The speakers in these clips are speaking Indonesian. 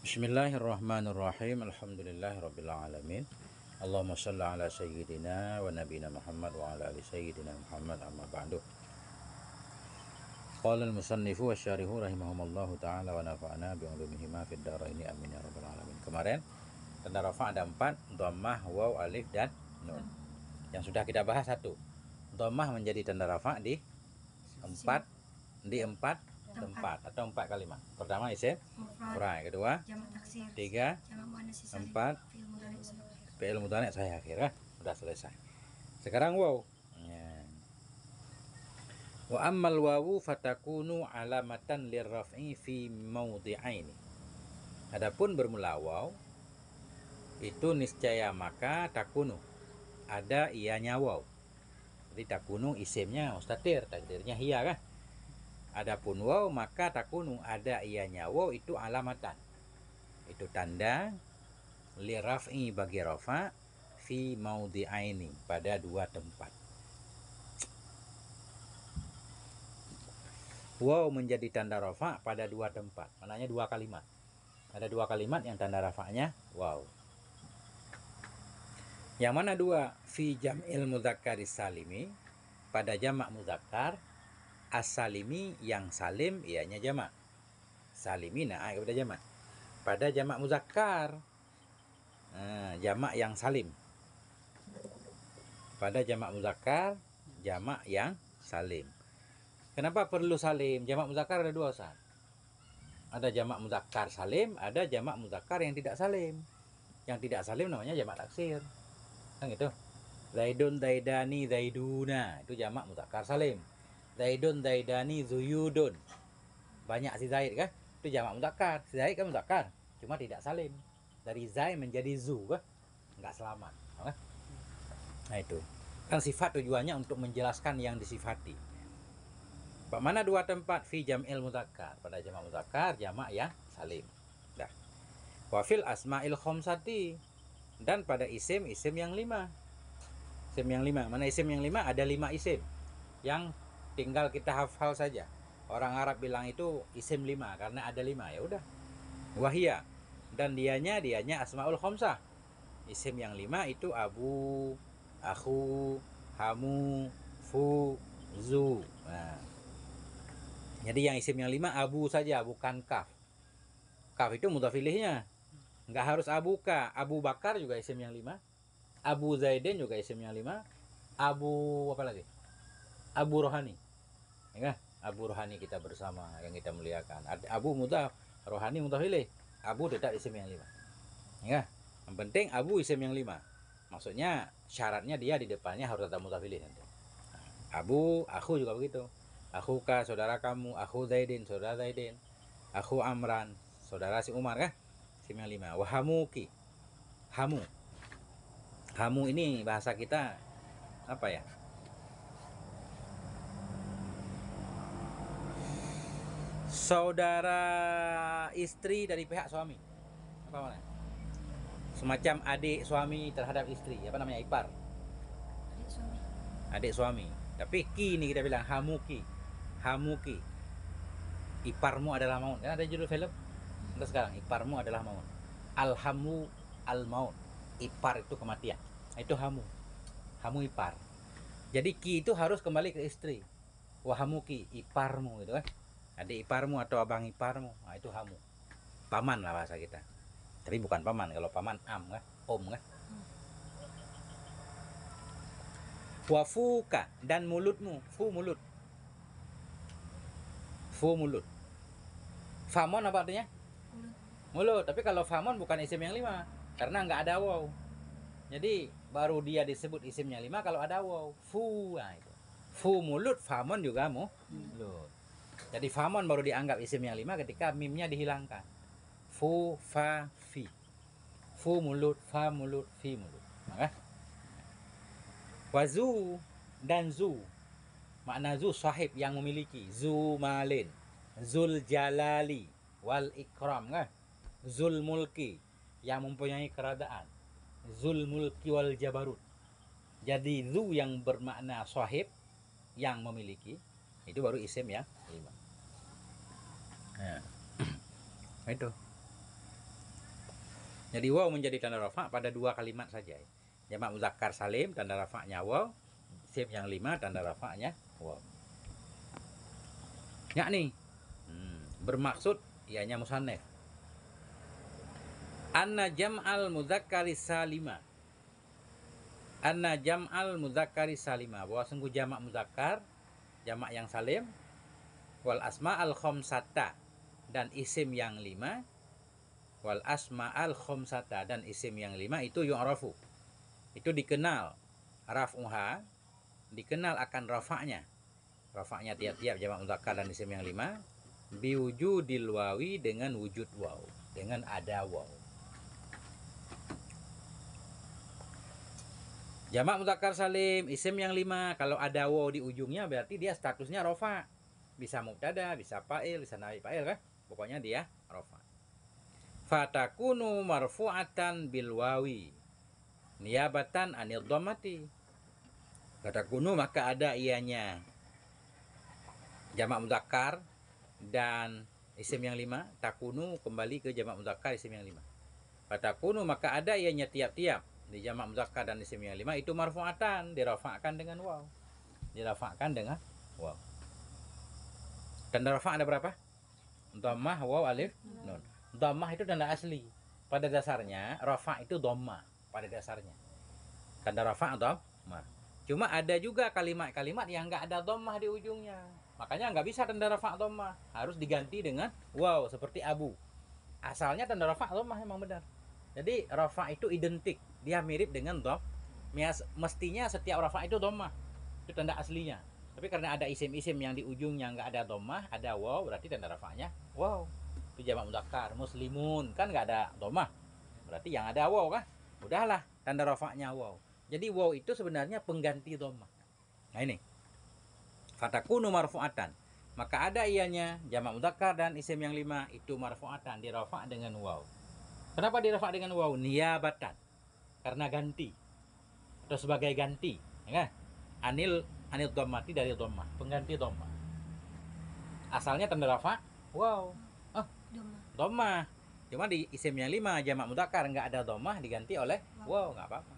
Bismillahirrahmanirrahim. Alhamdulillahirrabbilalamin. Allahumma shalli ala sayyidina wa nabina Muhammad wa ala ali sayyidina Muhammad, amma ba'du. Qala al-musannifu wa syarihu rahimahumallahu ta'ala wa nafa'ana bi'ulumihima fid dharaini amin ya rabbal alamin. Kemarin tanda rafa ada 4, dhammah, waw, alif, dan nun. Yang sudah kita bahas 1. Dhammah menjadi tanda rafa di 4 tempat atau 4 kalimat. Pertama isim mufrad, kedua jamak taksir, 3, jamak muannats salim, 4 fi'il mudhari' sahih akhir. Sudah selesai. Sekarang waw. Ya. Wa ammal wawu fatakunu alamatan lirraf'i fi mawdi'aini. Adapun bermula waw itu niscaya maka takunu ada ianya waw. Jadi takunu isimnya mustatir, takdirnya hiya kan? Adapun waw maka takunu ada ianya waw itu alamatan. Itu tanda li raf'i bagi rafa fi maudhi'aini pada 2 tempat. Waw menjadi tanda rafa pada 2 tempat. Maknanya 2 kalimat. Ada 2 kalimat yang tanda rafa'nya waw. Yang mana 2? Fi jam'il mudzakkaris salimi, pada jamak muzakkar as-salimi yang salim ianya jamak. Salimina kepada jamak. Pada jamak muzakkar jamak yang salim. Pada jamak muzakkar jamak yang salim. Kenapa perlu salim? Jamak muzakkar ada 2, Ustaz. Ada jamak muzakkar salim, ada jamak muzakkar yang tidak salim. Yang tidak salim namanya jamak taksir. Kan gitu. Zaidun, zaidani, zaiduna itu jamak muzakkar salim. Zaidun, zaidani, zuyudun. Banyak si Zaid kan? Itu jamak muzakkar. Si Zaid kan muzakkar, cuma tidak salim. Dari Zaid menjadi zu kan? Enggak selamat. Kan? Nah itu. Kan sifat tujuannya untuk menjelaskan yang disifati. Pak mana 2 tempat fi jam'il mudzakkar? Pada jamak mudzakkar, jamak yang salim. Dah. Wa fil asma'il khamsati, dan pada isim-isim yang 5. Isim yang 5. Mana isim yang 5? Ada 5 isim. Yang tinggal kita hafal saja. Orang Arab bilang itu isim 5 karena ada 5. Ya udah. Wahia, dan dianya asmaul khamsah. Isim yang 5 itu abu, akhu, hamu, fu, zu. Nah. Jadi yang isim yang 5 abu saja, bukan kaf. Kaf itu mudhaf ilaihnya. Enggak harus abuka. Abu Bakar juga isim yang 5. Abu Zaidin juga isim yang 5. Abu apa lagi? Abu Rohani, ya kan? Abu Rohani kita bersama yang kita muliakan. Abu mudhaf, Rohani mudhaf ilaih. Abu tetap isim yang 5, ya. Yang penting Abu isim yang 5. Maksudnya syaratnya dia di depannya harus ada mudhaf ilaih nanti. Abu, aku juga begitu. Akhuka, saudara kamu. Akhu Zaidin, saudara Zaidin. Akhu Amran, saudara si Umar kan? Isim yang 5. Wahamuki, hamu. Hamu ini bahasa kita apa ya? Saudara istri dari pihak suami. Apa namanya? Semacam adik suami terhadap istri. Apa namanya? Ipar. adik suami. Adik suami. Tapi ki ini kita bilang hamuki. Hamuki. Iparmu adalah maut. Kan ada judul film? Untuk sekarang iparmu adalah maut. Alhamu al-maut. Ipar itu kematian. Itu hamu. Hamu ipar. Jadi ki itu harus kembali ke istri. Wahamuki, iparmu gitu kan. Adik iparmu atau abang iparmu, nah itu hamu. Paman lah bahasa kita. Tapi bukan paman, kalau paman am kan, om kan. Wafuka, dan mulutmu, fu mulut. Fu mulut. Famon apa artinya? Mulut. Tapi kalau famon bukan isim yang 5 karena nggak ada waw. Jadi baru dia disebut isim yang 5 kalau ada waw. Fu, nah itu. Fu mulut, famon juga mulut. Jadi famon baru dianggap isim yang 5 ketika mimnya dihilangkan. Fu, fa, fi. Fu mulut, fa mulut, fi mulut. Maka wazu dan zu. Makna zu sahib yang memiliki. Zu malin. Zul jalali wal ikram kan? Zul mulki yang mempunyai keradaan. Zul mulki wal jabarut. Jadi zu yang bermakna sahib yang memiliki, itu baru isim yang 5. Nah, itu. Jadi waw menjadi tanda rafa pada 2 kalimat saja. Jamak muzakkar salim tanda rafa'nya waw, isim yang 5 tanda rafa'nya waw. Yakni bermaksud ianya musannaf. Anna jam'al mudzakkari salima. Anna jam'al mudzakkari salima, bahwa sungguh jamak muzakkar, jamak yang salim, wal asma'al khamsata, dan isim yang 5, wal asma'al khamsata, dan isim yang 5 itu yu'rafu. Itu dikenal raf'uha, dikenal akan rafa'nya. Rafa'nya tiap-tiap jamak muzakkar dan isim yang 5 biwujudil wawi, dengan wujud waw, dengan ada waw. Jamak muzakkar salim isim yang 5 kalau ada waw di ujungnya berarti dia statusnya rafa. Bisa mubtada, bisa fa'il, bisa naib fa'il kan? Pokoknya dia rafa. Fatakunu marfu'atan bil wawi niyabatan anil dhammati. Fatakunu maka ada ianya jamak muzakkar dan isim yang 5, takunu kembali ke jamak muzakkar isim yang 5. Fatakunu maka ada ianya tiap-tiap di jamak muzakkar dan isim yang 5 itu marfu'atan, dirafa'kan dengan waw. Dirafa'kan dengan waw. Tanda rafa' ada berapa? Dhammah, waw, alif, nun. Dhammah itu tanda asli. Pada dasarnya rafa' itu dhammah pada dasarnya. Tanda rafa' dhammah. Cuma ada juga kalimat-kalimat yang nggak ada dhammah di ujungnya. Makanya nggak bisa tanda rafa' dhammah, harus diganti dengan waw, seperti abu. Asalnya tanda rafa' dhammah memang benar. Jadi rafa' itu identik, dia mirip dengan dhammah. Mestinya setiap rafa' itu dhammah. Itu tanda aslinya. Tapi karena ada isim-isim yang di ujungnya nggak ada dhammah, ada waw, berarti tanda rafa'nya waw. Itu jamak muzakkar, muslimun kan nggak ada dhammah. Berarti yang ada waw kan? Udahlah, tanda rafa'nya waw. Jadi waw itu sebenarnya pengganti dhammah. Nah ini. Fatakunu marfu'atan. Maka ada ianya jamak muzakkar dan isim yang 5 itu marfu'atan, dirafa' dengan waw. Kenapa dirafa' dengan waw? Niyabatan. Karena ganti. Atau sebagai ganti, ya kan? Anil dhammati, dari dhammah, pengganti dhammah. Asalnya tanda rafa' waw. Oh, dhammah. Cuma di isim yang 5 jamak muzakkar nggak ada dhammah, diganti oleh waw, nggak apa-apa.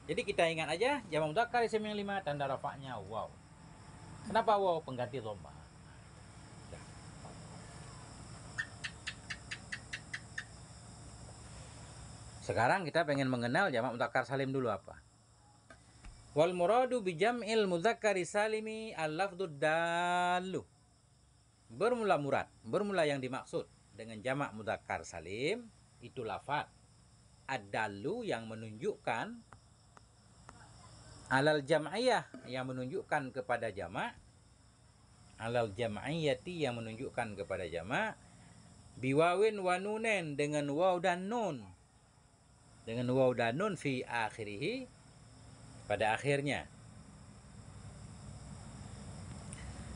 Jadi kita ingat aja jamak muzakkar isim yang 5 tanda rafa'nya waw. Kenapa waw? Pengganti dhammah. Sekarang kita pengen mengenal jamak muzakkar salim dulu apa. Wal muradu bi jam'il mudzakkari salimi al-lafdzud dallu. Bermula yang dimaksud dengan jamak mudzakkar salim itu lafaz ad-dallu yang menunjukkan alal jam'iyah, yang menunjukkan kepada jamak, alal jam'iyati yang menunjukkan kepada jamak, biwawin wa nunen dengan waw dan nun. Dengan waw dan nun fi akhirih, pada akhirnya.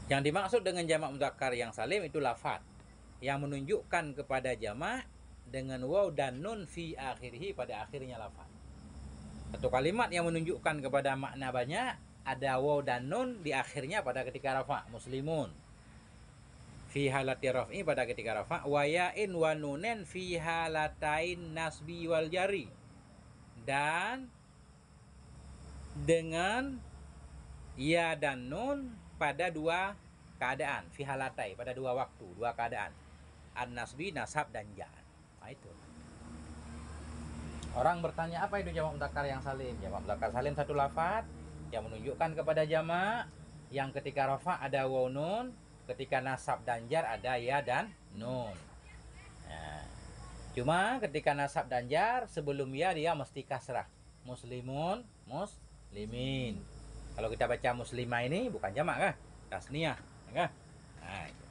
Yang dimaksud dengan jamak mudzakkar yang salim itu lafaz yang menunjukkan kepada jamak dengan waw dan nun fi akhirih, pada akhirnya lafaz. Satu kalimat yang menunjukkan kepada makna banyak, ada waw dan nun di akhirnya pada ketika rafa', muslimun. Fi halati raf'i pada ketika rafa', wa ya'in wa nunen fi halatain nasbi wal jari. Dan dengan ya dan nun pada 2 keadaan, fi halatai, pada 2 waktu, 2 keadaan. An-nasbi, nasab, dan jar. Nah itu. Orang bertanya apa itu jamak mudzakkar yang salim? Jamak mudzakkar salim satu lafaz yang menunjukkan kepada jamak, yang ketika rafa ada waw nun, ketika nasab dan jar ada ya dan nun. Nah, cuma ketika nasab dan jar sebelum ya dia mesti kasrah. Muslimun, muslimin. Kalau kita baca muslimah ini bukan jamak kah? Tasniyah, ya kah? Nah, itu.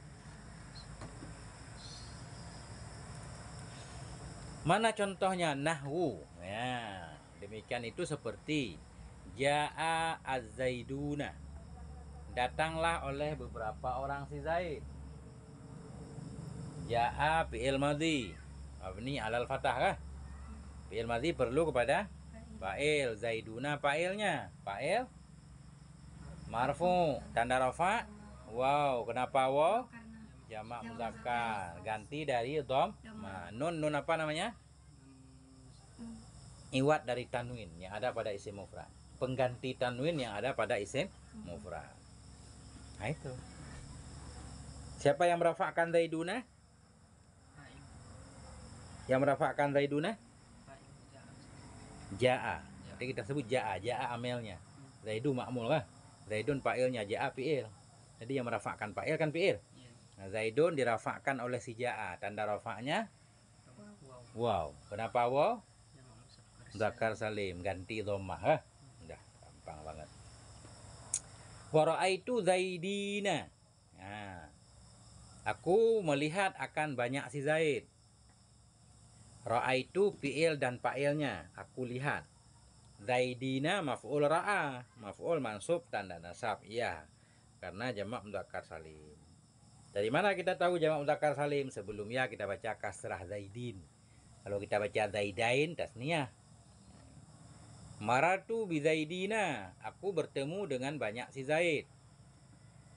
Mana contohnya? Nahwu. Ya, demikian itu seperti Ja'a az-zaiduna. Datanglah oleh beberapa orang si Zaid. Ja'a fi'il madhi, mabni alal fathah kah? Fi'il madhi perlu kepada fa'il. Zaiduna fa'ilnya. Fa'il marfu, tanda rafa waw. Kenapa waw? Jamak mudzakkar, ganti dari dhammah. Nun apa namanya? iwad dari tanwin yang ada pada isim mufrad. Pengganti tanwin yang ada pada isim mufrad. Nah itu. Siapa yang merafa'kan zaiduna? Fa'il. Yang merafa'kan zaiduna? Fa'il ja'a. Ja'a. Jadi kita sebut ja'a. Ja'a amelnya. Zaidu ma'mul lah. Zaidun fa'ilnya, ja'a fi'il. Jadi yang merafa'kan fa'il kan fi'il. Iya. Nah, Zaidun dirafa'kan oleh si ja'a. Tanda rafa'nya Wow. wow. Kenapa wow? Jamak muzakkar Muzakkar salim, ganti dhammah. Udah gampang banget. Wa ra'aitu zaidina. Nah, aku melihat akan banyak si Zaid. Ra'aitu fi'il dan fa'ilnya, aku lihat. Zaidina maf'ul ra'a, maf'ul mansub tanda nasab. Iya, karena jamak mudzakkar salim. Dari mana kita tahu jamak mudzakkar salim? Sebelumnya kita baca kasrah zaidin. Kalau kita baca zaidain tasniyah. Maratu bi zaidina, aku bertemu dengan banyak si Zaid.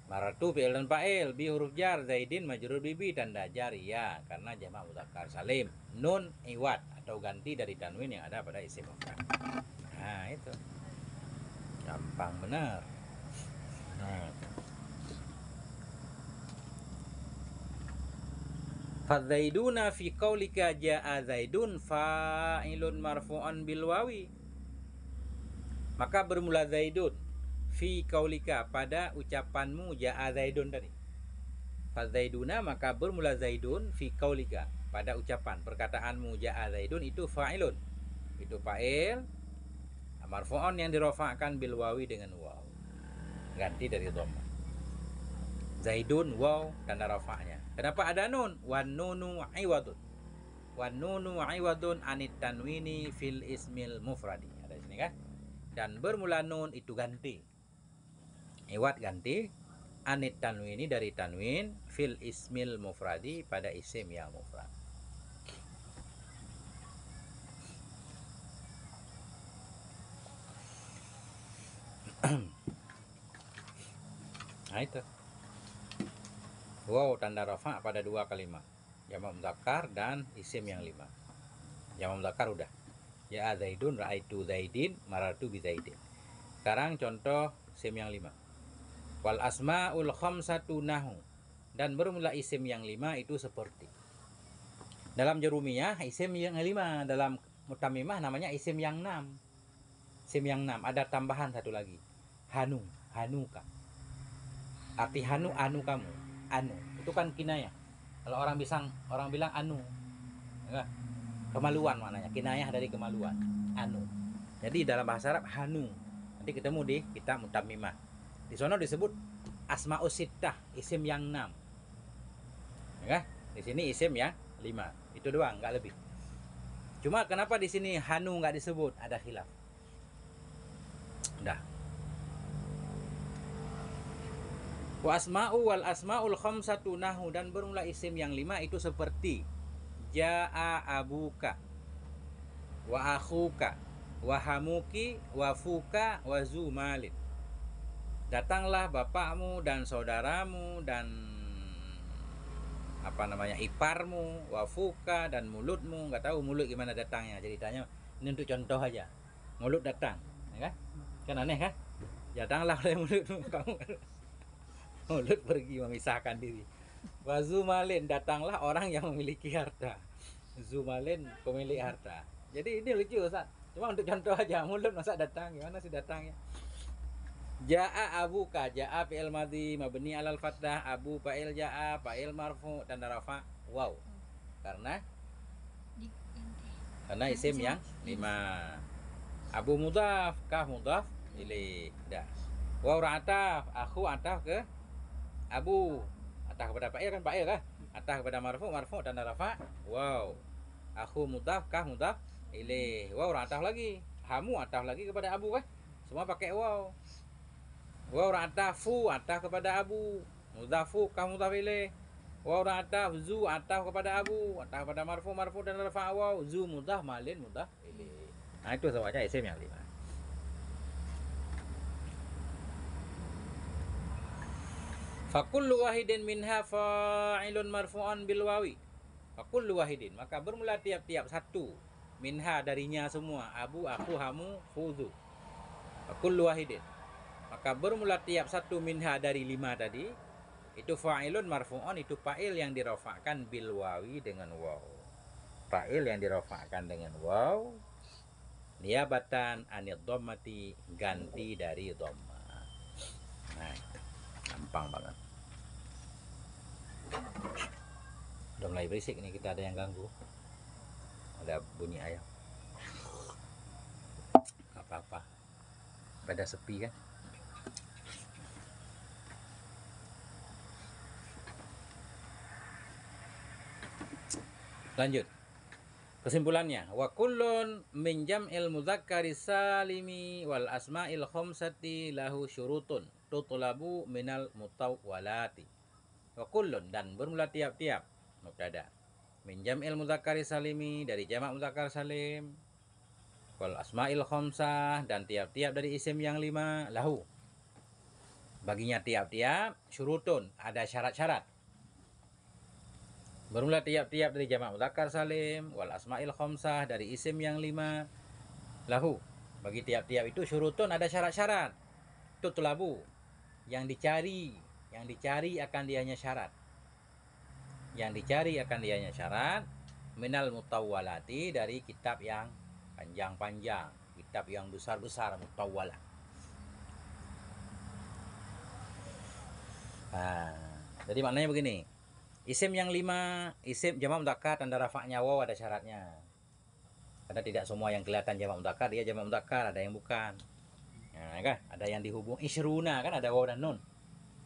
Maratu fi'il dan fa'il, bi huruf jar, zaidin majrur bi tanda jar ya, karena jamak mudzakkar salim. Nun iwad atau ganti dari tanwin yang ada pada isim mufrad. Nah, itu. Gampang benar. Nah. Fadzaiduna fi qaulika ja'a zaidun fa'ilun marfu'an bil wawi. Maka bermula zaidun fi qaulika pada ucapanmu ja'a zaidun tadi. Fadzaiduna maka bermula zaidun fi qaulika pada ucapan perkataanmu ja'a zaidun itu fa'ilun. Itu fa'il marfu'un yang dirafa'kan bil wawi dengan waw. Ganti dari dhamma. Zaidun waw tanda rafa'nya. Kenapa ada nun? Wan nunu iwadun. Wan nunu iwadun anit tanwini fil ismil mufradi. Ada di sini kan? Dan bermula nun itu ganti. Iwad ganti. Anit tanwini dari tanwin fil ismil mufradi pada isim yang mufrad. Nah itu. Wow tanda rafa pada dua kalimat. Jamak mudzakkar dan isim yang 5. Jamak mudzakkar udah. Ya zaidun ra'aitu zaidin marartu bi zaidin. Sekarang contoh isim yang 5. Wal asmaul khamsatu nahu. Dan bermula isim yang 5 itu seperti. Dalam jurumiyah isim yang 5, dalam mutammimah namanya isim yang 6. Isim yang 6 ada tambahan satu lagi. Hanu, hanuka. Arti hanu, anu kamu. Anu, itu kan kinayah. Kalau orang bilang anu. Ya, kemaluan maknanya, kinayah dari kemaluan. Anu. Jadi dalam bahasa Arab hanu. Nanti ketemu di kitab mutammimah. Di sana disebut asmaus sittah, isim yang 6. Ya, di sini isim yang 5. Itu doang, enggak lebih. Cuma kenapa di sini hanu enggak disebut? Ada khilaf. Udah. Wa asma'u wal asma'ul khamsatu nahu dan bermula isim yang 5 itu seperti ja'a abuka wa akhuka wa hamuki wa fuka wa zumalin. Datanglah bapakmu dan saudaramu dan iparmu, wa fuka dan mulutmu. Enggak tahu mulut gimana datangnya, ceritanya ini untuk contoh aja. Mulut datang, ya kan? Kan aneh kan? Datanglah oleh mulutmu kamu. Mulut pergi memisahkan diri. Wa zumalin, datanglah orang yang memiliki harta. Zumalin pemilik harta. Jadi ini lucu Ustaz. Cuma untuk contoh aja, mulut masa datang, gimana sih datangnya? Ja'a abuka, ja'a fi'il madhi mabni 'alal fathah, abu fa'il ja'a, fa'il marfu tanda rafa. Wow. Karena isim yang 5. Abu mudhaf, kah mudhaf ilaih. Dah. Wa ra'ataf, akhu ataf ke abu, ataf kepada fa'il kan fa'il kah? Ataf kepada marfu tanda rafa. Wow. Akhu mudhaf kah mudhaf ilaih. Wow ataf lagi. Hamu ataf lagi kepada abu kah? Semua pakai wow. Wow atafu ataf kepada abu. Mudhafu kah mudhaf ilaih. Wow ataf zu ataf kepada abu, ataf kepada marfu tanda rafa. Wow zu mudhaf malin mudhaf ilaih. Nah itu semuanya isim yang 5. Fakullu wahidin minha fa'ilun marfu'an bil wawi. Fakullu wahidin, maka bermula tiap-tiap satu minha darinya semua, abu, aku, hamu, khudhu, kullu wahidin. Maka bermula tiap satu minha dari 5 tadi itu fa'ilun marfu'un, itu fa'il yang dirafa'kan bil wawi dengan waw. Fa'il yang dirafa'kan dengan waw niabatan anid dhammati, ganti dari dhammah. Nah, itu gampang banget. Udah mulai berisik nih, kita ada yang ganggu. Ada bunyi ayam. Apa-apa. Pada sepi kan? Lanjut. Kesimpulannya, wa kullun min jam'il mudzakkari salimi wal asma'il khamsati lahu syurutun tutlabu minal mutawwalati. Wa kullun, dan bermula tiap-tiap mubtada. Min jam'il mudzakkari salimi, dari jamak mudzakkar salim, wal asma'il khamsah, dan tiap-tiap dari isim yang 5, lahu, baginya tiap-tiap syurutun, ada syarat-syarat. Bermula tiap-tiap dari jamak mudzakkar salim, wal asma'il khamsah, dari isim yang 5, lahu, bagi tiap-tiap itu syurutun, ada syarat-syarat. Tutlabu, yang dicari akan dianya syarat. Yang dicari akan dianya syarat, minal mutawwalati, dari kitab yang panjang-panjang, kitab yang besar-besar, mutawwalah. Jadi maknanya begini. Isim yang 5, isim jamak mudzakkar tanda rafa'nya waw, ada syaratnya. Karena tidak semua yang kelihatan jamak mudzakkar dia jamak mudzakkar, ada yang bukan. Nah, kan? Ada yang dihubung isruna, kan ada waw dan nun.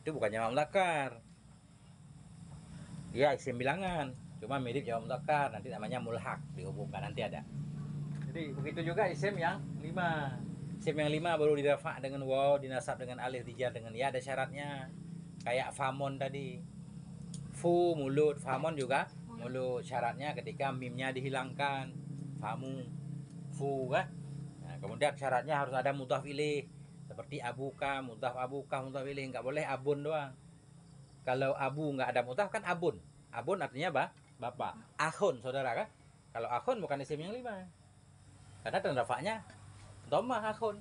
Itu bukan jamak mudzakkar. Dia isim bilangan, cuma mirip jamak mudzakkar, nanti namanya mulhaq, dihubungkan nanti ada. Jadi begitu juga isim yang 5. Isim yang 5 baru dirafa' dengan waw, dinasab dengan alif, dijar dengan ya, ada syaratnya. Kayak famon tadi. Fu, mulut, famon juga mulut. Syaratnya ketika mimnya dihilangkan, famu, fu kan. Nah, kemudian syaratnya harus ada mudhaf ilaih, seperti abuka, mudhaf ilaih, nggak boleh abun doang. Kalau abu nggak ada mudhaf kan abun. Abun artinya bapak. Akhun, saudara kan. Kalau akhun bukan isim yang 5. Karena tanda rafa'nya dhammah, akhun,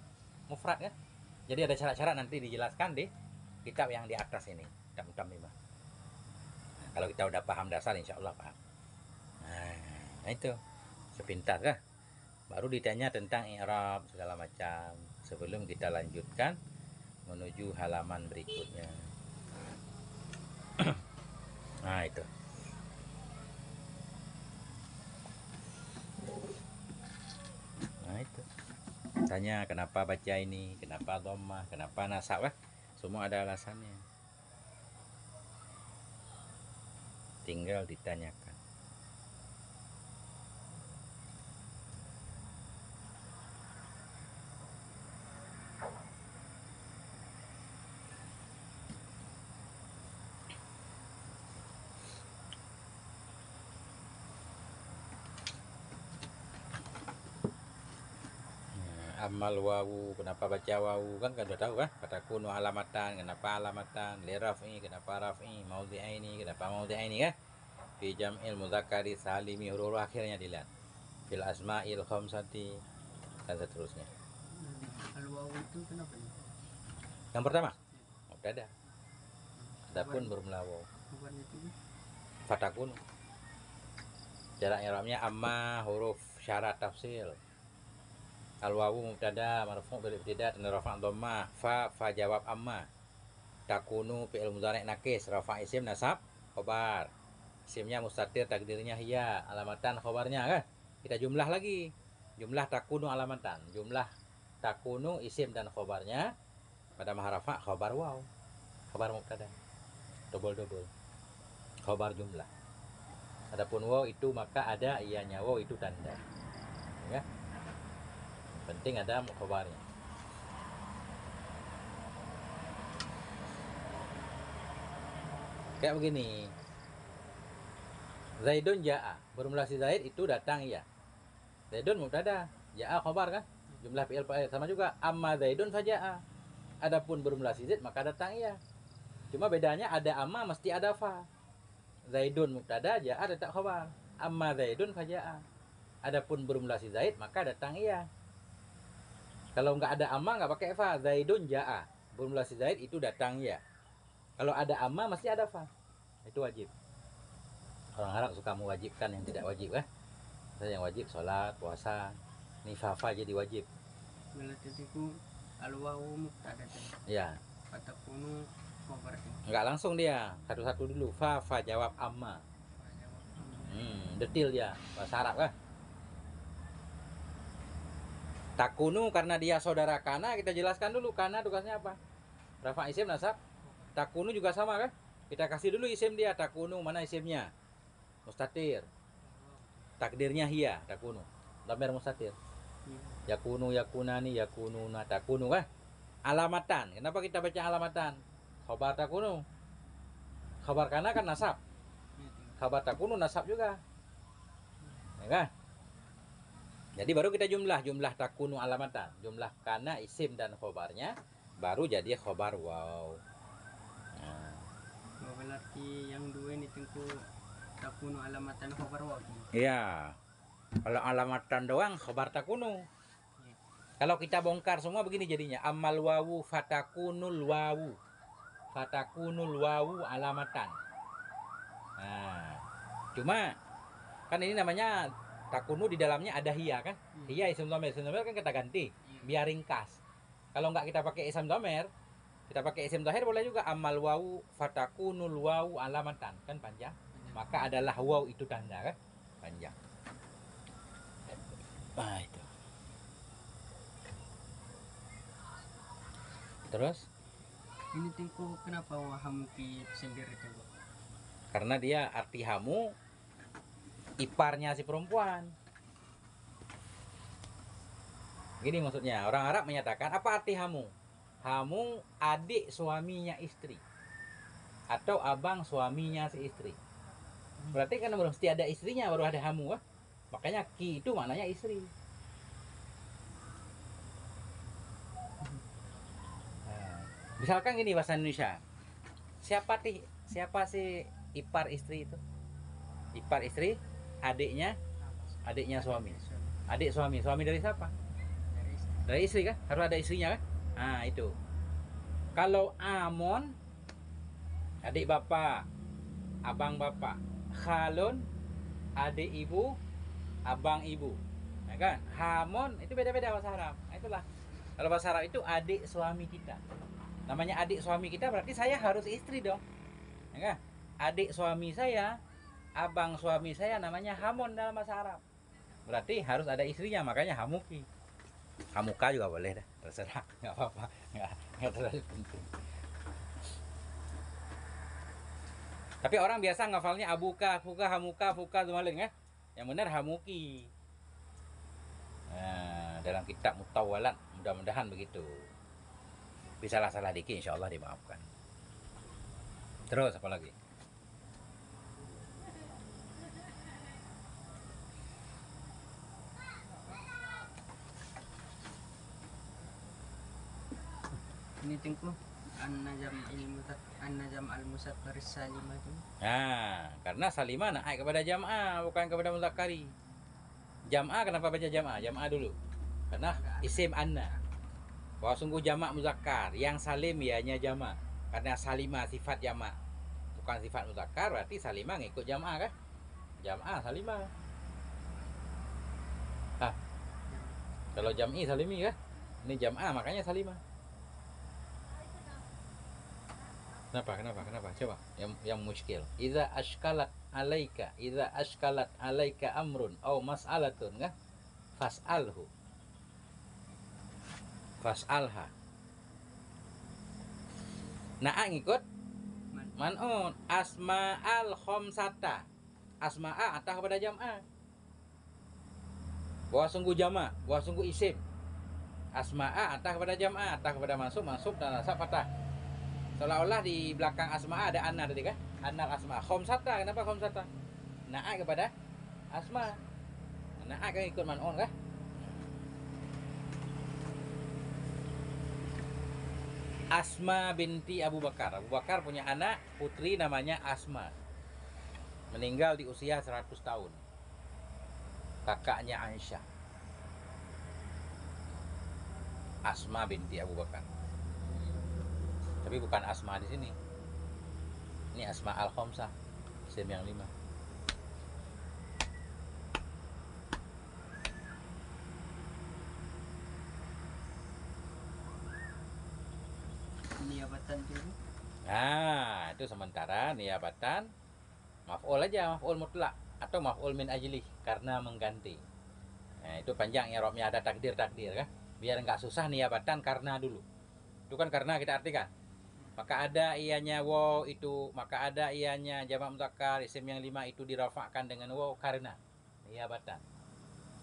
mufrad kan. Jadi ada syarat-syarat nanti dijelaskan di kitab yang di atas ini, kitab Mutammimah. Nah, kalau kita udah paham dasar insya Allah paham. Nah itu sepintas kan. Baru ditanya tentang i'rab segala macam sebelum kita lanjutkan menuju halaman berikutnya. Nah itu. Nah itu. Tanya kenapa baca ini, kenapa dhammah, kenapa nasab kan? Semua ada alasannya. Tinggal ditanyakan. Amal wawu, kenapa baca wawu kan udah tahu kan, kata kuno alamatan, kenapa alamatan, li raf'i, kenapa raf'i, maudhi'aini, kenapa maudhi'aini kan, fi jam'il mudzakkari salimi, huruf akhirnya dilihat, fil asma'il khamsati, dan seterusnya. Al-wawu itu kenapa nih? Yang pertama mubtada, adapun bermula wawu, Kabarnya itu fatakun, jarak i'rabnya amma, huruf syarat tafsil. Al-wawu mubtada marfu' bil ibtida' tanda rafa' dhammah, fa jawab amma, takunu fi'il mudhari' nakis, rafa' isim nasab khobar, isimnya mustatir takdirnya hiya, alamatan khobarnya kan. Kita jumlah lagi, jumlah takunu alamatan, jumlah takunu isim dan khobarnya pada maharafa khobar waw, khobar mubtada, double khobar jumlah. Adapun waw itu maka ada ianya, waw itu tanda ya. Penting ada khobarnya. Kayak begini, Zaidun ja'a, bermula si Zaid itu datang ya. Zaidun mubtada, ja'a khobar kan, jumlah fi'il fa'il sama juga. Amma Zaidun faja'a, adapun bermula si Zaid maka datang ya. Cuma bedanya ada amma mesti ada fa. Zaidun mubtada, ja'a tetap khobar. Amma Zaidun faja'a, Adapun bermula si Zaid maka datang iya. Kalau nggak ada amma nggak pakai fa. Zaidun ja'a. Bermula si Zaid itu datang iya. Kalau ada amma mesti ada fa. Itu wajib. Orang Arab suka mewajibkan yang tidak wajib kan. Misalnya yang wajib sholat, puasa. Ini fa jadi wajib. Berarti itu al-wawu mubtada. Ya. Fatakunu khabar. Nggak langsung dia. Satu-satu dulu. Fa jawab amma. Detil dia. Bahasa Arab kan. Takunu karena dia saudara kana, kita jelaskan dulu kana tugasnya apa. Rafa isim nasab. Takunu juga sama kan? Kita kasih dulu isim dia. Takunu mana isimnya? Mustatir. Takdirnya hiya. Takunu. Dhamir mustatir. Yakunu yakunani yakununa takunu kan? Alamatan. Kenapa kita baca alamatan? Khabar takunu. Khabar kana kan nasab. Khabar takunu nasab juga. Ya kan? Jadi baru kita jumlah takunu alamatan, jumlah kana isim dan khobarnya, baru jadi khobar wow. Nah. Berarti yang dua ini tengku takunu alamatan khobar wow. Iya. Kalau alamatan doang khobar takunu. Kalau kita bongkar semua begini jadinya, amal wawu fatakunul wawu. Fatakunul wawu alamatan. Nah. Cuma kan ini namanya takunu di dalamnya ada hiya kan? Hiya isim dhamir kan kita ganti biar ringkas. Kalau nggak kita pakai isim dhamir, kita pakai isim zahir boleh juga amal wawu fatakunul wawu alamatan kan panjang. Maka adalah waw itu tanda kan? Panjang. Nah itu. Terus Ini tengku kenapa wahamuki sendiri tengku? karena dia arti hamu iparnya si perempuan. Gini maksudnya, orang Arab menyatakan apa arti hamu? Hamu adik suaminya istri atau abang suaminya si istri. Berarti kan mesti ada istrinya baru ada hamu kan? Makanya ki itu maknanya istri. Nah, misalkan gini bahasa Indonesia. Siapa sih ipar istri itu? Ipar istri adiknya suami. Adik suami dari siapa? Dari istri kan? Harus ada istrinya kan? Nah itu. Kalau amon adik bapak, abang bapak. Khalun adik ibu, abang ibu. Nah, kan? Hamon itu beda-beda bahasa Arab. Nah, itulah. Kalau bahasa Arab itu adik suami kita. Namanya adik suami kita berarti saya harus istri dong. Ya kan? Adik suami saya, abang suami saya namanya hamon dalam bahasa Arab. Berarti harus ada istrinya, makanya hamuki. Hamuka juga boleh dah, terserah, nggak apa-apa, nggak terlalu penting. Tapi orang biasa ngafalnya abuka, fuka, hamuka, fuka, zumalin ya. Yang benar hamuki. Nah, dalam kitab Mutawalat, mudah-mudahan begitu. Bisa salah dikit, insya Allah dimaafkan. Terus apa lagi? Ini tengku an-najam al-musakkar salimah itu. Nah, karena salimah naik kepada jam'ah, bukan kepada muzakkari. Jam'ah kenapa baca jam'ah? Jam'ah dulu. Karena isim anna. Bahwa sungguh jamak muzakkar, yang salim ianya jamak. Karena salimah sifat jamak, bukan sifat muzakkar, berarti salimah ngikut jam'ah kan? Jam'ah salimah. Kalau jam'i salimi kan? Ini jam'ah makanya salimah. Kenapa? Coba yang muskil. Idza ashkalat alaika amrun aw mas'alatun kan? Fas'alha. Nah, ngikut man'un asma'al khamsata. Asma'a atah kepada jam'ah. Bahwa sungguh jamak, bahwa sungguh isim. Asma'a atah kepada jam'ah, atah kepada mansub dan nasab fathah. Seolah-olah di belakang asma ada anna tadi kan? Annal asma. Khamsata, kenapa khamsata? Na'a kepada asma. Na'a kan ikut man'un kan? Asma binti Abu Bakar. Abu Bakar punya anak putri namanya Asma. Meninggal di usia 100 tahun. kakaknya Aisyah, Asma binti Abu Bakar. Tapi bukan Asma di sini. Ini Asma al-Khamsah, isim yang 5. Niabatan dulu. Nah, itu sementara niabatan maf'ul aja, maf'ul mutlak atau maf'ul min ajli karena mengganti. Nah, itu panjang i'rabnya, ada takdir-takdir kan. Biar nggak susah niabatan karena dulu. Itu kan karena kita artikan. Maka ada ianya waw itu, maka ada ianya jamak mudzakkar isim yang 5 itu dirafa'kan dengan waw karena niabatan.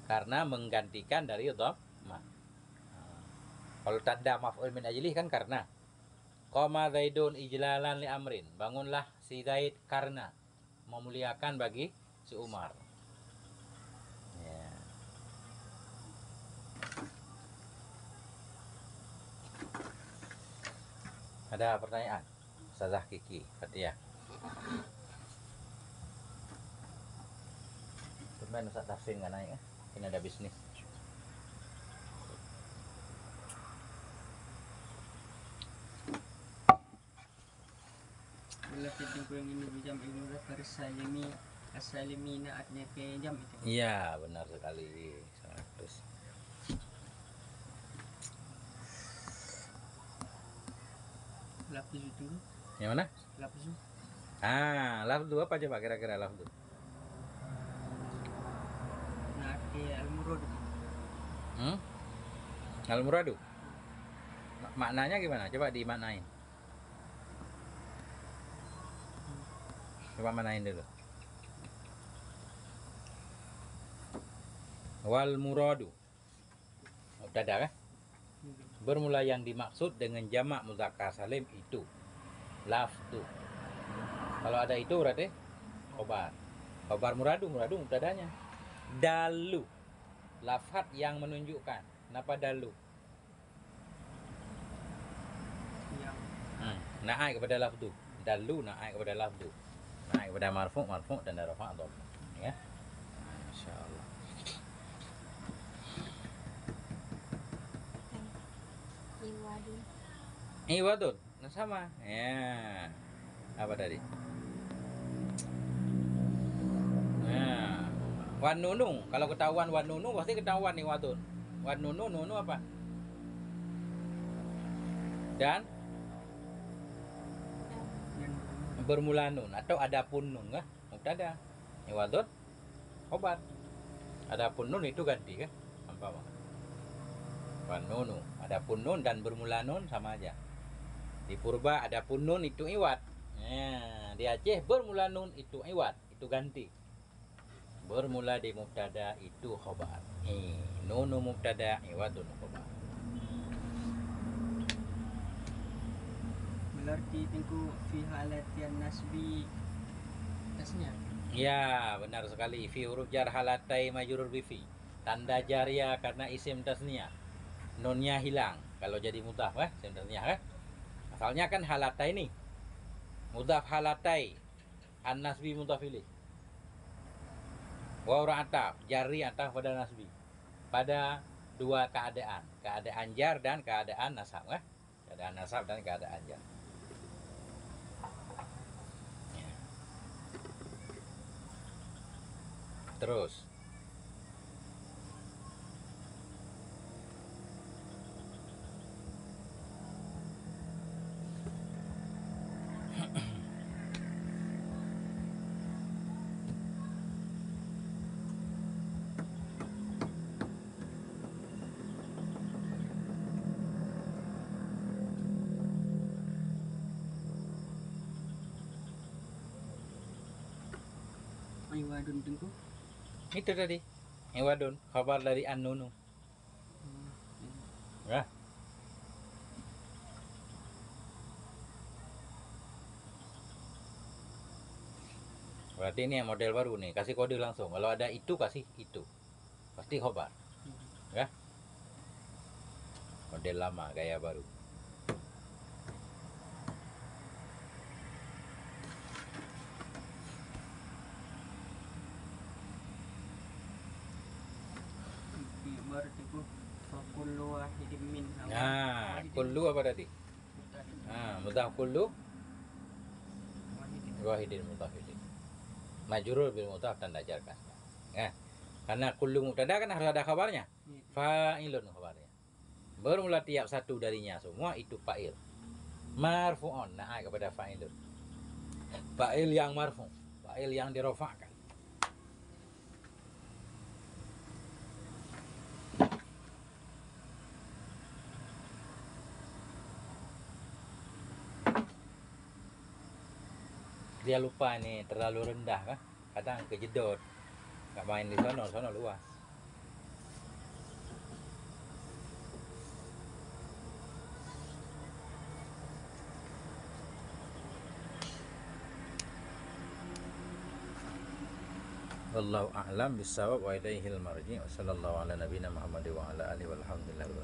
Karena menggantikan dari dhammah. Kalau tanda maf'ul min ajli kan karena. Qama Zaidun ijlalan li amrin. Bangunlah si Zaid karena memuliakan bagi si Umar. Ya. Ada pertanyaan? Ustazah Kiki, Fatia. Tumben Ustaz Tafsir nggak naik ya? Ini ada bisnis. Bila tengku yang ini jam ilmu zakar salimi as-salimina artinya ke jam itu. Iya, benar sekali. 100. Lafzu itu. Yang mana? Lafzu. Lafdu apa coba kira-kira lafdu? Nah, ke al-murad. Al-muradu. Maknanya gimana? Coba dimaknain. Coba manain dulu. Wal muradu. Mubtada kan? Bermula yang dimaksud dengan jamak mudzakkar salim itu lafdu. Kalau ada itu berarti khobar. Khobar muradu mubtadanya. Dalu. Lafaz yang menunjukkan. Kenapa dalu? Yang Naik kepada lafdu. Dalu naik kepada lafdu. Naik kepada marfu dan rafa' dhamma. Ya. Insyaallah. Iwadun. Iwadun. Nah sama. Ya. Apa tadi? Nah, wan nunu. Kalau ketahuan wan nunu pasti ketahuan nih wadun. Wan nunu apa? Dan bermula nun atau adapun nun kah? Mubtada. Iwadun obat. Adapun nun itu ganti kan? Apa bang? Wan nunu. Adapun nun dan bermula nun sama aja. Di purba adapun nun itu iwad. Nah, di Aceh bermula nun itu iwad, itu ganti. Bermula di mubtada itu khobar. Nunu mubtada, iwadun khobar. berarti tengku fi halatian nasbi tasnya. Ya, benar sekali. Fi huruf jar halatai majrur bi fi. Tanda jaria karena isim tasniyah. Nunnya hilang kalau jadi mudhaf isim tasniyah kan? Asalnya kan halatai nih. Mudhaf halatai. An-nasbi mudhaf ilaih. Waw ataf, jari ataf pada nasbi. Pada dua keadaan. Keadaan jar dan keadaan nasab kan? Keadaan nasab dan keadaan jar. Terus Iwadun tengku. itu tadi Iwadun, kabar dari An-Nunu. Ya. Berarti ini yang model baru nih, kasih kode langsung. Kalau ada itu kasih itu. Pasti khobar. Ya. Model lama, gaya baru. berarti ku fa kullu wahidin minha Nah, wahidin kullu apa tadi? mutahid. Mudhaf kullu Wahidin. wahidin mudhafidin. Majrur bil mudhaf tanda jar kasrah. Karena kullu mubtada kan harus ada khabarnya. Iya. Fa'ilun khabarnya. Bermula tiap satu darinya semua itu fa'il. Marfu'un na'a kepada fa'ilun. Fa'il yang marfu', fa'il yang dirofakkan. Dia lupa nih terlalu rendah kan? Kadang kejedot. Gak main di sono luas. Wallahu a'lam bissawab wa ilaihil marji. Wassallallahu ala nabiyina Muhammad wa ala alihi walhamdulillah.